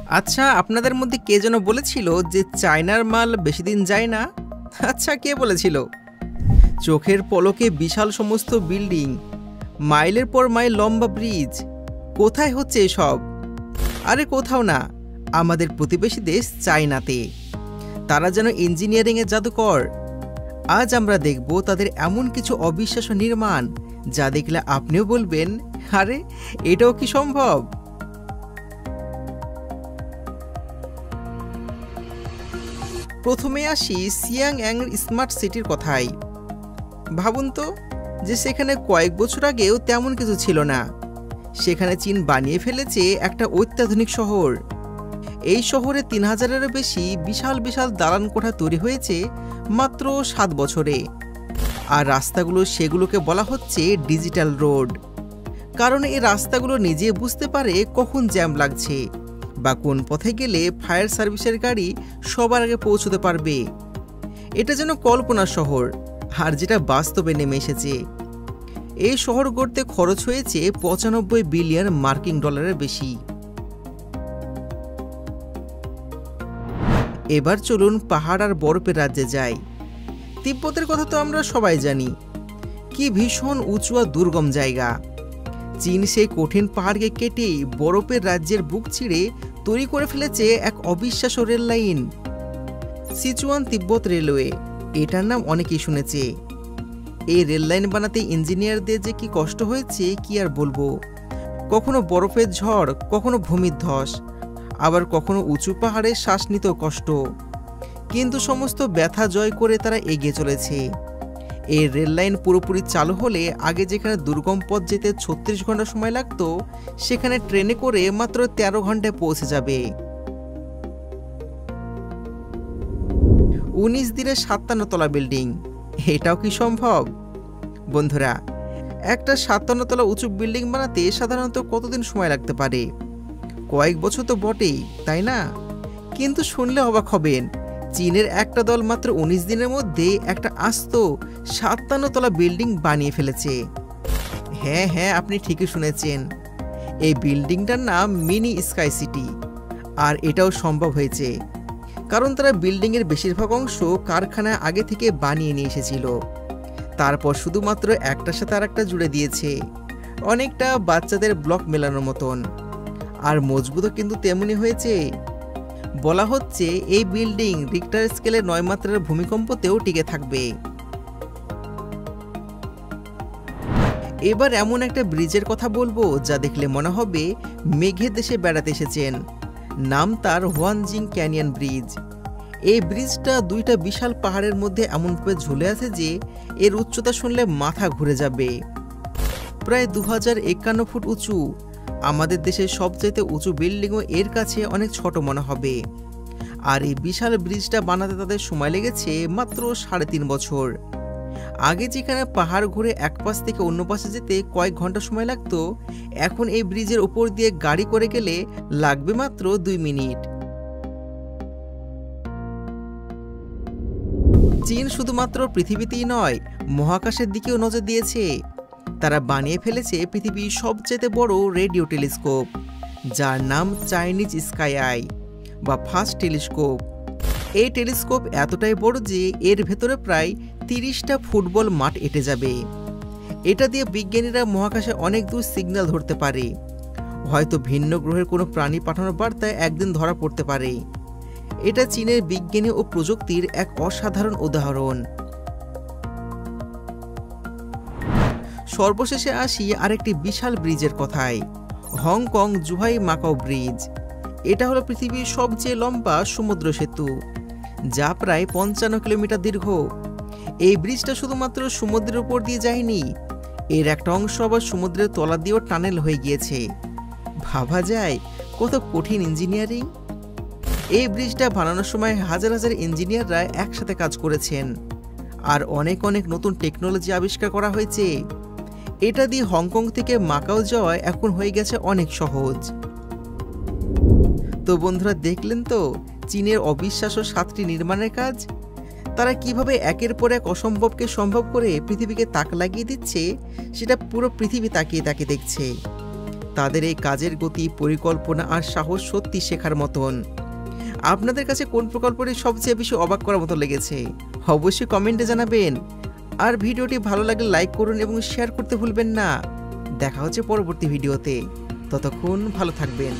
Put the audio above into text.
আচ্ছা, আপনাদের মধ্যে কে যেন বলেছিল যে চায়নার মাল বেশি দিন যায় না? আচ্ছা, কে বলেছিল? চোখের পলকে বিশাল সমস্ত বিল্ডিং, মাইলের পর মাইল লম্বা ব্রিজ, কোথায় হচ্ছে এসব? আরে কোথাও না, আমাদের প্রতিবেশী দেশ চায়নাতে। তারা যেন ইঞ্জিনিয়ারিংয়ের জাদুকর। আজ আমরা দেখব তাদের এমন কিছু অবিশ্বাস্য নির্মাণ যা দেখলে আপনিও বলবেন, আরে এটাও কি সম্ভব? প্রথমে আসি সিয়াংয়াং স্মার্ট সিটির কথায়। ভাবুন তো, যে সেখানে কয়েক বছর আগেও তেমন কিছু ছিল না, সেখানে চীন বানিয়ে ফেলেছে একটা অত্যাধুনিক শহর। এই শহরে ৩,০০০-এরও বেশি বিশাল বিশাল দালান কোঠা তৈরি হয়েছে মাত্র ৭ বছরে। আর রাস্তাগুলো, সেগুলোকে বলা হচ্ছে ডিজিটাল রোড। কারণ এই রাস্তাগুলো নিজে বুঝতে পারে কখন জ্যাম লাগছে বা কোন পথে গেলে ফায়ার সার্ভিসের গাড়ি সবার আগে পৌঁছতে পারবে। এটা যেন কল্পনা শহর, আর যেটা বাস্তবে নেমে এসেছে। এই শহর গড়তে খরচ হয়েছে ৯৫ বিলিয়ন মার্কিন ডলারের বেশি। এবার চলুন পাহাড় আর বরফের রাজ্যে যাই। তিব্বতের কথা তো আমরা সবাই জানি, কি ভীষণ উঁচু আর দুর্গম জায়গা। চীন সেই কঠিন পাহাড়কে কেটে বরফের রাজ্যের বুক ছিঁড়ে তৈরি করে ফেলেছে এক অবিশ্বাস্য রেল লাইন, সিচুয়ান তিব্বত রেলওয়ে। এটার নাম অনেকেই শুনেছে। এই রেল লাইন বানাতে ইঞ্জিনিয়ারদের যে কি কষ্ট হয়েছে কি আর বলবো। কখনো বরফের ঝড়, কখনো ভূমির ধস, আবার কখনো উঁচু পাহাড়ে শ্বাস নিতেও কষ্ট। কিন্তু সমস্ত ব্যথা জয় করে তারা এগিয়ে চলেছে। এই রেল লাইন পুরোপুরি চালু হলে আগে যেখানে দুর্গম পথ যেতে ৩৬ ঘন্টা সময় লাগতো, সেখানে ট্রেনে করে মাত্র ১৩ ঘন্টায় পৌঁছে যাবে। ১৯ দিনে ৫৭ তলা বিল্ডিং, এটাও কি সম্ভব? বন্ধুরা, একটা ৫৭ তলা উঁচু বিল্ডিং বানাতে সাধারণত কতদিন সময় লাগতে পারে? কয়েক বছর তো বটেই, তাই না? কিন্তু শুনলে অবাক হবেন, চীনের একটা দল মাত্র ১৯ দিনের মধ্যে একটা আস্ত ৫৭ তলা বিল্ডিং বানিয়ে ফেলেছে। হ্যাঁ হ্যাঁ, আপনি ঠিকই শুনেছেন। এই বিল্ডিংটার নাম মিনি স্কাই সিটি। আর এটাও সম্ভব হয়েছে কারণ তারা বিল্ডিংয়ের বেশিরভাগ অংশ কারখানায় আগে থেকে বানিয়ে নিয়ে এসেছিল, তারপর শুধুমাত্র একটার সাথে আরেকটা জুড়ে দিয়েছে, অনেকটা বাচ্চাদের ব্লক মেলানোর মতন। আর মজবুতও কিন্তু তেমনি হয়েছে। বলা হচ্ছে এই বিল্ডিং রিক্টার স্কেলে ৯ মাত্রার ভূমিকম্পতেও টিকে থাকবে। এবার এমন একটা ব্রিজের কথা বলবো যা দেখলে মনে হবে মেঘের দেশে বেড়াতে এসেছেন। নাম তার হুয়ানজিং ক্যানিয়ন ব্রিজ। এই ব্রিজটা দুইটা বিশাল পাহাড়ের মধ্যে এমনভাবে ঝুলে আছে যে এর উচ্চতা শুনলে মাথা ঘুরে যাবে। প্রায় ২০৫১ ফুট উঁচু। আমাদের দেশের সবচাইতে উঁচু বিল্ডিংও এর কাছে অনেক ছোট মনে হবে। আর এই বিশাল ব্রিজটা বানাতে তাদের সময় লেগেছে মাত্র ৩.৫ বছর। আগে যেখানে পাহাড় ঘুরে এক পাশ থেকে অন্য পাশে যেতে কয়েক ঘন্টা সময় লাগতো, এখন এই ব্রিজের উপর দিয়ে গাড়ি করে গেলে লাগবে মাত্র ২ মিনিট। চীন শুধুমাত্র পৃথিবীতেই নয়, মহাকাশের দিকেও নজর দিয়েছে। তারা বানিয়ে ফেলেছে পৃথিবীর সবচেয়ে বড় রেডিও টেলিস্কোপ, যার নাম চাইনিজ স্কাই আই বা ফার্স্ট টেলিস্কোপ। এই টেলিস্কোপ এতটাই বড় যে এর ভেতরে প্রায় ৩০টা ফুটবল মাঠ এঁটে যাবে। এটা দিয়ে বিজ্ঞানীরা মহাকাশে অনেক দূর সিগন্যাল ধরতে পারে। হয়তো ভিন্ন গ্রহের কোনো প্রাণী পাঠানোর বার্তায় একদিন ধরা পড়তে পারে। এটা চীনের বিজ্ঞানী ও প্রযুক্তির এক অসাধারণ উদাহরণ। সর্বশেষে আসি আরেকটি বিশাল ব্রিজের কথায়, হংকং জুহাই মাকাও ব্রিজ। এটা হলো পৃথিবীর সবচেয়ে লম্বা সমুদ্র সেতু, যা প্রায় ৫৫ কিলোমিটার দীর্ঘ। এই ব্রিজটা শুধুমাত্র সমুদ্রের উপর দিয়ে যায়নি, এর একটা অংশ আবার সমুদ্রের তলা দিয়েও টানেল হয়ে গিয়েছে। ভাবা যায় কত কঠিন ইঞ্জিনিয়ারিং। এই ব্রিজটা বানানোর সময় হাজার হাজার ইঞ্জিনিয়াররা একসাথে কাজ করেছেন, আর অনেক অনেক নতুন টেকনোলজি আবিষ্কার করা হয়েছে। এটা দিয়ে হংকং থেকে মাকাও যাওয়া এখন হয়ে গেছে অনেক সহজ। তো বন্ধুরা, দেখলেন তো চীনের অবিশ্বাস্য ৭টি নির্মাণের কাজ। তারা কিভাবে একের পর এক অসম্ভবকে সম্ভব করে পৃথিবীকে তাক লাগিয়ে দিচ্ছে, সেটা পুরো পৃথিবী তাকিয়ে তাকিয়ে দেখছে। তাদের এই কাজের গতি, পরিকল্পনা আর সাহস সত্যি শেখার মতন। আপনাদের কাছে কোন প্রকল্পটি সবচেয়ে বেশি অবাক করার মতো লেগেছে অবশ্যই কমেন্টে জানাবেন। আর ভিডিওটি ভালো লাগলে লাইক করুন এবং শেয়ার করতে ভুলবেন না। দেখা হচ্ছে পরবর্তী ভিডিওতে, ততক্ষণ ভালো থাকবেন।